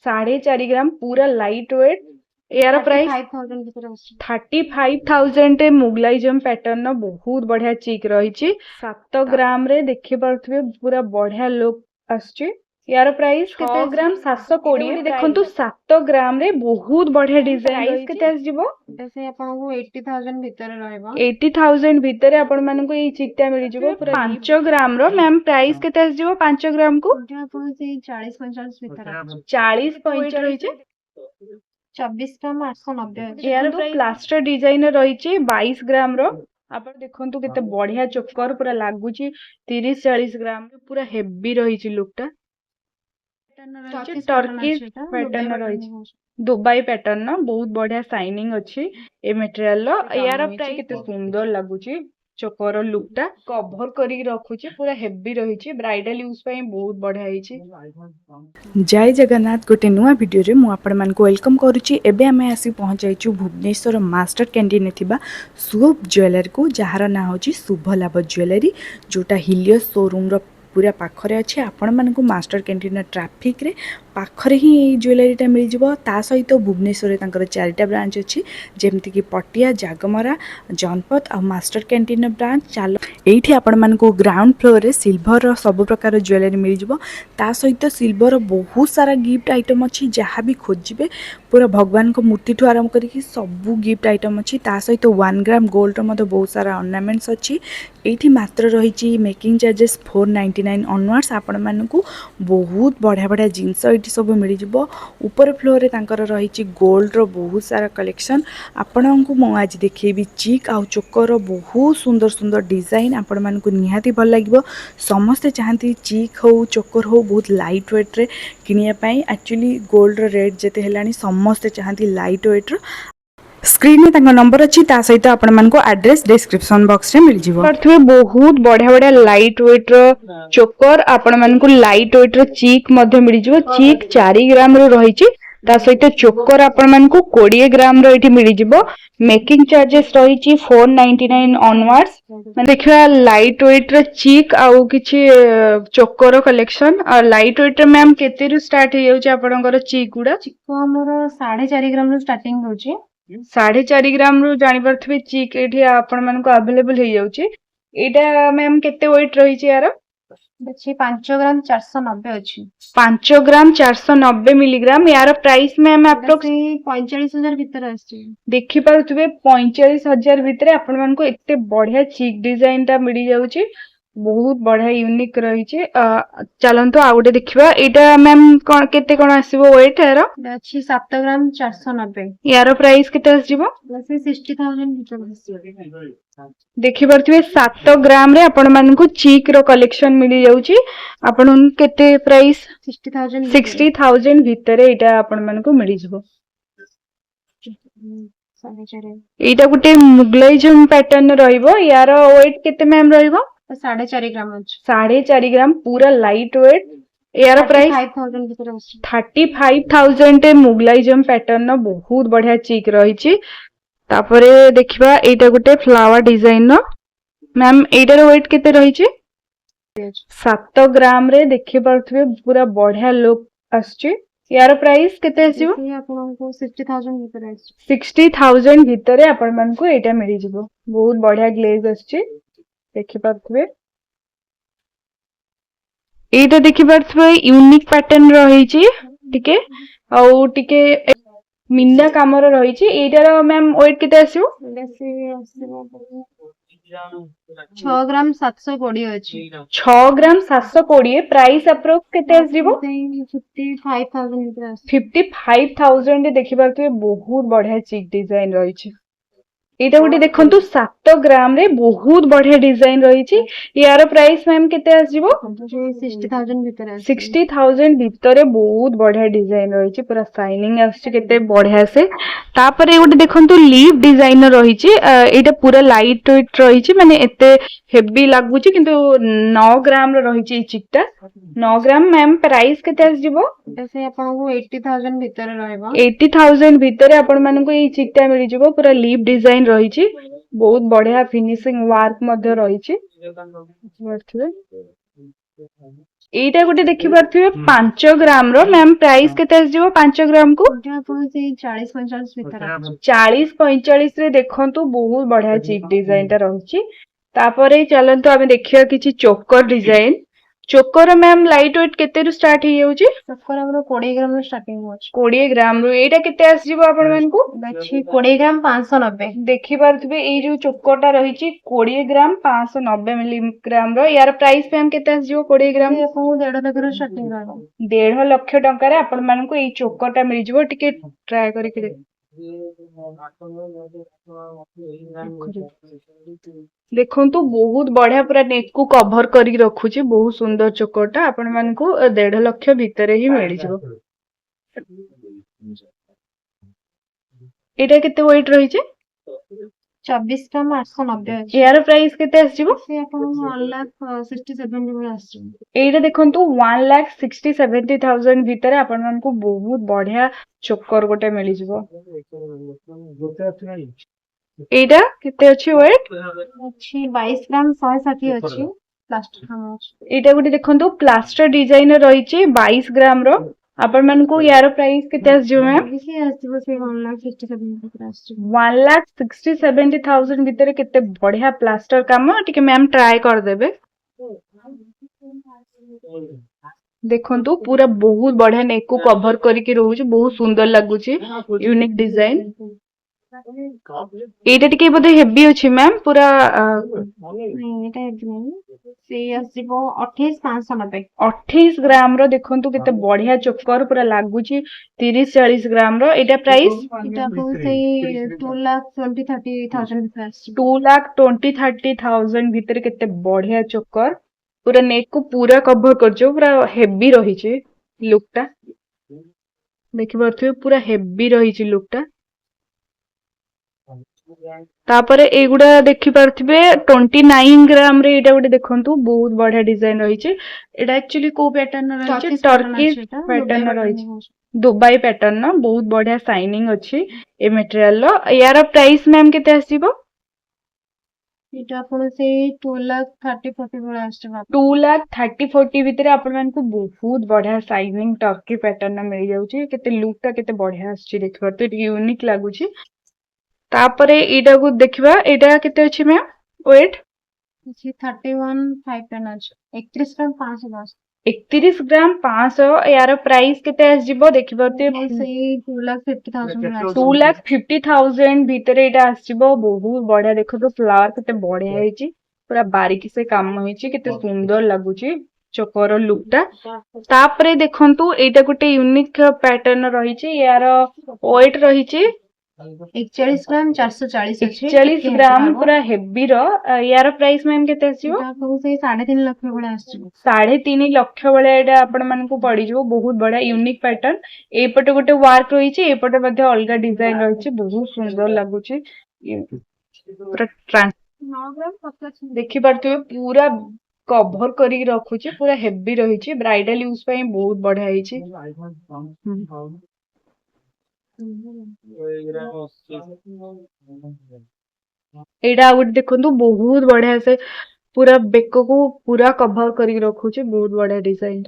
4.5 ग्राम पूरा light weight. यार price 35,000 मुगलाइजम pattern बहुत बढ़िया चिक रही। 7 ग्राम रे देखि पारुथिबे पूरा बढ़िया लुक आछी। यार प्राइस 6 ग्राम 720 देखंतु 7 ग्राम रे बहुत बढ़िया डिजाइन प्राइस केते आसीबो से आपको 80,000 भीतर रहइबो 80,000 भीतर आपण मानको ई चिकटा मिली जिवो पूरा 5 ग्राम रो। मैम प्राइस केते आसीबो 5 ग्राम को आपन से 40-45 भीतर 40-45 रही छे। 24 ग्राम 890 यार प्लास्टर डिजाइन रही 22 ग्राम रो। आप देखंतु केते बढ़िया चोकर पूरा लागुची 30-40 ग्राम पूरा हेवी रही लुकटा। टर्की पैटर्न रही दुबई पैटर्न बहुत बढ़िया शाइनिंग अच्छी ए मटेरियल यार प्राइस केते सुंदर लागुची। चोकर लुकटा कवर करी रखुची पूरा हेवी रही ब्राइडल यूज पे बहुत बढ़िया होईची। जय जगन्नाथ गोटे नुआ वीडियो रे मु आपण मान को वेलकम करूची। एबे हमें आसी पहुंच जाइछु भुवनेश्वर मास्टर कैंटीन थिबा शुभ ज्वेलरी को जहार ना होची शुभ लाभ ज्वेलरी जोटा हिलियस शोरूम रो पूरा पाखरे अच्छे। आपण मानक मास्टर कैंटीन ट्राफिक रे पाखरे ही ज्वेलरीटा मिल जिवो। ता सहित भुवनेश्वर रे तांकर 4टा ब्रांच अच्छी जेमति कि पटिया जागमरा जनपद आ मास्टर कैंटीन ब्रांच। चलो एठी आपण मानक ग्राउंड फ्लोर रे सिल्वर रो सब प्रकार ज्वेलरी मिल जिवो। ता सहित सिल्वर बहुत सारा गिफ्ट आइटम अच्छी जहाँ भी खोजिबे पूरा भगवान को मूर्ति ठू आरंभ करिक सबू गिफ्ट आइटम अच्छी। ता सहित 1 ग्राम गोल्ड रो बहुत सारा ऑर्नामेंट्स अच्छी। एठी मात्र रही मेकिंग चार्जेस 499 ऑनवर्ड्स। आपण मानकू बहुत बढ़िया बढ़िया जिनस एठी सब मिल जिवो। ऊपर फ्लोर रे तांकर रही गोल्ड रो बहुत सारा कलेक्शन आपनको मु आज देखेबी चिक आ चोकर बहुत सुंदर सुंदर डिजाइन आपण मानकू निहाती भल लागिवो। समस्ते चाहती चिक हो चोकर हो बहुत लाइट वेट रे किनिया पई। एक्चुअली गोल्ड रो रेट जेते हेलानी समस्ते चाहती लाइट वेट रो। स्क्रीन में तांका नंबर अच्छी ता सहित आपण मानको एड्रेस डिस्क्रिप्शन बॉक्स रे मिल जिवो। करथवे बहुत बढ़िया बढ़िया लाइट वेट रो चोकर आपण मानको लाइट वेट रो चिक मध्ये मिल जिवो। चिक 4 ग्राम रो रहिची ता सहित चोकर आपण मानको 20 ग्राम रो एठी मिल जिवो। मेकिंग चार्जेस रहिची 499 ऑनवर्ड्स। माने देखिबा लाइट वेट रो चिक आउ किछि चोकर कलेक्शन और लाइट वेट मैम केते रु स्टार्ट हे जाउची आपनकर चिक गुडा चिको हमर 4.5 ग्राम रो स्टार्टिंग होची 4.5 ग्राम रु जानि परथबे चिक एठी आपण मानको अवेलेबल हे जाउची। एटा मैम केते वेट रही छि यार अच्छी 5 ग्राम 490 अच्छी 5 ग्राम 490 मिलीग्राम। यार प्राइस मैम अप्रोक्स 45,000 भीतर आछि। देखि पारुथबे 45,000 भीतर आपण मानको एते बढ़िया चिक डिजाइन ता मिली जाउची बहुत बढ़िया यूनिक रही छि। चलंतो आ गोटे देखिबा एटा मैम कोन केते कोन आसीबो वेट यार अच्छी 7 ग्राम 490 यार प्राइस केते आसीबो 60,000 भीतर आछि। देखि परथिबे 7 ग्राम रे आपण मानकू चिक रो कलेक्शन मिली जाउची। आपण केते प्राइस 60,000 भीतर एटा आपण मानकू मिली जबो। एटा गुटे मुगलाइजम पैटर्न रहइबो। यार वेट केते मैम रहइबो 4.5 ग्राम अछि 4.5 ग्राम पूरा लाइट वेट। यार प्राइस 35,000 भीतर अछि 35,000 मुगलाइजम पैटर्न बहुत बढ़िया चिक रही। तापरे देखिबा एटा गुटे फ्लावर डिजाइन नो मैम एटार वेट केते रही छि 7 ग्राम रे देखि परथबे पूरा बढ़िया लुक आछी। यार प्राइस केते आसीबो आपनको 60,000 भीतर आछि 60,000 भीतर आपण मानकू एटा मिली जिवो। बहुत बढ़िया ग्लेज आछी देखि परथबे। एटा देखि परथबे यूनिक पैटर्न रही छि टिके आउ टिके मिन्ना कामर रही छि। एटार मैम वेट केते आसीबो 6 ग्राम 720 अछि 6 ग्राम 720 प्राइस अप्रोक्स केते आसीबो 55,000 भीतर आछि 55,000 देखि परथबे बहुत बढ़िया चिक डिजाइन रही छि। एटा गुटे देखंतु 7 ग्राम रे बहुत बढ़िया डिजाइन रही छि। यार प्राइस मैम केते आसीबो 60,000 भीतर आछि 60,000 भीतर बहुत बढ़िया डिजाइन रही छि पूरा शाइनिंग आछि केते बढ़िया से। तापरे गुटे देखंतु लीफ डिजाइन रही छि। एटा पूरा लाइट वेट रही छि माने एते हेवी लागु छि किंतु 9 ग्राम रो रही छि चिकटा 9 ग्राम। मैम प्राइस केते आसीबो से आपनको 80,000 भीतर रहइबो 80,000 भीतर आपण मानकू ई चिकटा मिली जिवो। पूरा लीफ डिजाइन रही छि बहुत बढ़िया फिनिशिंग वर्क मध्ये रही छि। ଏଇଟା ଗୋଟେ ଦେଖିପାରୁଥିବେ 5 ଗ୍ରାମ ର ମ୍ୟାମ୍ ପ୍ରାଇସ୍ କେତେ ଆସିଯିବ 5 ଗ୍ରାମ କୁ? ଏଇଟା ଆପଣ ସେଇ 40-45 ଭିତରେ ଅଛି। 40-45 ରେ ଦେଖନ୍ତୁ ବହୁତ ବଢିଆ ଚିକ୍ ଡିଜାଇନ ଟା ରହିଛି। ତାପରେ ଚାଲନ୍ତୁ ଆମେ ଦେଖିବା କିଛି Chhokar design. Chhokar ma'am light wait କେତେ ରୁ ଷ୍ଟାର୍ଟ ହେଇଯାଉଛି? ଚକର ଆମର 20 ଗ୍ରାମ ରୁ ଷ୍ଟାର୍ଟିଂ ଅଛି। 20 ଗ୍ରାମ ରୁ। ଏଇଟା କେତେ ଆସିଯିବ ଆପଣ ମାନଙ୍କୁ? ଅଛି 20 ଗ୍ରାମ 590। ଦେଖିପାରୁଥିବେ ଏଇ ଯୋଉ ଚୋକଟା ରହିଛି 20 ଗ୍ରାମ 590 ମିଲିଗ୍ରାମ ର। ୟାର ପ୍ରାଇସ୍ ମ୍ୟାମ୍ କେତେ ଆସିଯିବ 20 ଗ୍ରାମ? ସେ ଆପଣଙ୍କୁ 1.5 ଲକ୍ଷରୁ ଷ୍ଟାର୍ଟିଂ ରହିବ। 1.5 ଲକ୍ଷ ଟଙ୍କାରେ ଆପଣ ମାନଙ୍କୁ ଏଇ ଚୋକଟା ମିଳିଯିବ। ଟିକେ ଟ୍ରାଏ କରିକି ଦେଖ। ଦେଖନ୍ତୁ ବହୁତ ବଢିଆ ପୁରା ନେକ୍ କୁ କଭର କରିକି ରଖୁଛି। ବହୁତ ସୁନ୍ଦର ଚୋକଟା ଆପଣ ମାନଙ୍କୁ 1.5 ଲକ୍ଷ ଭିତରେ ହିଁ ମିଳିଯିବ। ଏଇଟା କେତେ ୱେଟ୍ ରହିଛି? 24 ଗ୍ରାମ 890 ଅଛି। ୟାର ପ୍ରାଇସ୍ କେତେ ଆସିଯିବ? ସେ ଆପଣଙ୍କୁ 1,67,000 ଭଳି ଆସିଯିବ। ଏଇଟା ଦେଖନ୍ତୁ 1,60,70,000 ଭିତରେ ଆପଣ ମାନଙ୍କୁ ବହୁତ ବଢିଆ ଚୋକର ଗୋଟେ ମିଳିଯିବ। ଏଇଟା କେତେ ଅଛି ୱେଟ୍? ଅଛି 22 ଗ୍ରାମ 160 ଅଛି। ପ୍ଲାଷ୍ଟିକ କାମ ଅଛି। ଏଇଟା ଗୋଟେ ଦେଖନ୍ତୁ ପ୍ଲାଷ୍ଟର ଡିଜାଇନ ରହିଛି 22 ଗ୍ରାମ ର। ଆପଣ ମାନଙ୍କୁ ୟାର ପ୍ରାଇସ୍ କେତେ ଆସିଯିବ ମ୍ୟାମ୍? ସେ ଆସିଯିବ ସେ 1,67,000 ଭିତରେ ଆସିଯିବ। 1,60,70,000 ଭିତରେ କେତେ ବଢିଆ ପ୍ଲାଷ୍ଟର କାମ। ଟିକେ ମ୍ୟାମ୍ ଟ୍ରାଏ କରିଦେବେ। ଦେଖନ୍ତୁ ପୁରା ବହୁତ ବଢିଆ ନେକ୍ କୁ କଭର କରିକି ରହୁଛି। ବହୁତ ସୁନ୍ଦର ଲାଗୁଛି। Unique design. ଏଇଟା ଟିକେ ବୋଧେ ହେଭି ଅଛି ମ୍ୟାମ୍ ପୁରା ନାଇଁ ଏଇଟା ଏବେ ନାହିଁ। ସେ ଆସିଯିବ 28,590। 28 ଗ୍ରାମ ର। ଦେଖନ୍ତୁ କେତେ ବଢିଆ ଚୋକର ପୁରା ଲାଗୁଛି 30-40 ଗ୍ରାମ ର। ଏଇଟା ପ୍ରାଇସ୍? ଏଇଟା ଆପଣଙ୍କୁ ସେଇ 2,20,30,000 ଭିତରେ ଆସିଯିବ। 2,20,30,000 ଭିତରେ କେତେ ବଢିଆ ଚୋକର। ପୁରା ନେକ୍ କୁ ପୁରା କଭର କରିଛ। ପୁରା ହେଭି ରହିଛି ଲୁକ୍ ଟା। ଦେଖିପାରୁଥିବେ ପୁରା ହେଭି ରହିଛି ଲୁକ୍ ଟା। ତାପରେ ଏଇଗୁଡା ଦେଖିପାରୁଥିବେ 29 ଗ୍ରାମ ରେ। ଏଇଟା ଗୋଟେ ଦେଖନ୍ତୁ ବହୁତ ବଢିଆ ଡିଜାଇନ ରହିଛି। ଏଇଟା ଆକ୍ଚୁଆଲି କୋଉ ପ୍ୟାଟର୍ନ ରହିଛି? ଟର୍କି ପ୍ୟାଟର୍ନ ରହିଛି। ଦୁବାଇ ପ୍ୟାଟର୍ନ ବହୁତ ବଢିଆ ସାଇନିଂ ଅଛି ଏ ମେଟେରିଆଲ ର। ୟାର ପ୍ରାଇସ୍ ମ୍ୟାମ୍ କେତେ ଆସିବ? ଏଇଟା ଆପଣ ସେଇ 2,30,40 ଭଳି ଆସିଯିବ। 2,30,40 ଭିତରେ ଆପଣ ମାନଙ୍କୁ ବହୁତ ବଢିଆ ସାଇନିଂ ଟର୍କି ପ୍ୟାଟର୍ନ ମିଳିଯାଉଛି। କେତେ ଲୁକ୍ ଟା କେତେ ବଢିଆ ଆସୁଛି ଦେଖିପାରୁଥିବେ। ଟିକେ ୟୁନିକ୍ ଲାଗୁଛି। ତାପରେ ଏଇଟାକୁ ଦେଖିବା। ଏଇଟା କେତେ ଅଛି ମ୍ୟାମ୍ ୱେଟ୍? 31,510 ଅଛି। 31 ଗ୍ରାମ 510। 31 ଗ୍ରାମ 500। ୟାର ପ୍ରାଇସ୍ କେତେ ଆସିଯିବ? ଦେଖିପାରୁଥିବେ ସେଇ 2,50,000 2,50,000 ଭିତରେ ଏଇଟା ଆସିଯିବ। ବହୁତ ବଢିଆ ଦେଖନ୍ତୁ ଫ୍ଲାୱାର କେତେ ବଢିଆ ହେଇଛି। ପୁରା ବାରିକି ସେ କାମ ହେଇଛି। କେତେ ସୁନ୍ଦର ଲାଗୁଛି ଚୋକର ଲୁକ୍ ଟା। ତାପରେ ଦେଖନ୍ତୁ ଏଇଟା ଗୋଟେ ୟୁନିକ୍ ପ୍ୟାଟର୍ନ ରହିଛି। ୟାର ୱେଟ୍ ରହିଛି 41 ଗ୍ରାମ 440 ଅଛି। 41 ଗ୍ରାମ ପୁରା ହେଭି ର। ୟାର ପ୍ରାଇସ୍ ମ୍ୟାମ୍ କେତେ ଆସିବ? ସେଇ 3.5 ଲକ୍ଷ ଭଳିଆ ଆସିଯିବ। 3.5 ଲକ୍ଷ ଭଳିଆ ଏଇଟା ଆପଣ ମାନଙ୍କୁ ପଡିଯିବ। ବହୁତ ବଢିଆ ୟୁନିକ୍ ପ୍ୟାଟର୍ନ। ଏଇପଟେ ଗୋଟେ ୱାର୍କ ରହିଛି। ଏଇପଟେ ମଧ୍ୟ ଅଲଗା ଡିଜାଇନ ରହିଛି। ବହୁତ ସୁନ୍ଦର ଲାଗୁଛି। ପୁରା ଦେଖିପାରୁଥିବେ ପୁରା କଭର କରିକି ରଖୁଛି। ପୁରା ହେଭି ରହିଛି। ବ୍ରାଇଡାଲ ୟୁଜ ପାଇଁ ବହୁତ ବଢିଆ ହେଇଛି। ଏଇଟା ଆଉ ଗୋଟେ ଦେଖନ୍ତୁ ବହୁତ ବଢିଆ ସେ ପୁରା ବେକକୁ ପୁରା କଭର କରିକି ରଖୁଛି। ବହୁତ ବଢିଆ ଡିଜାଇନ।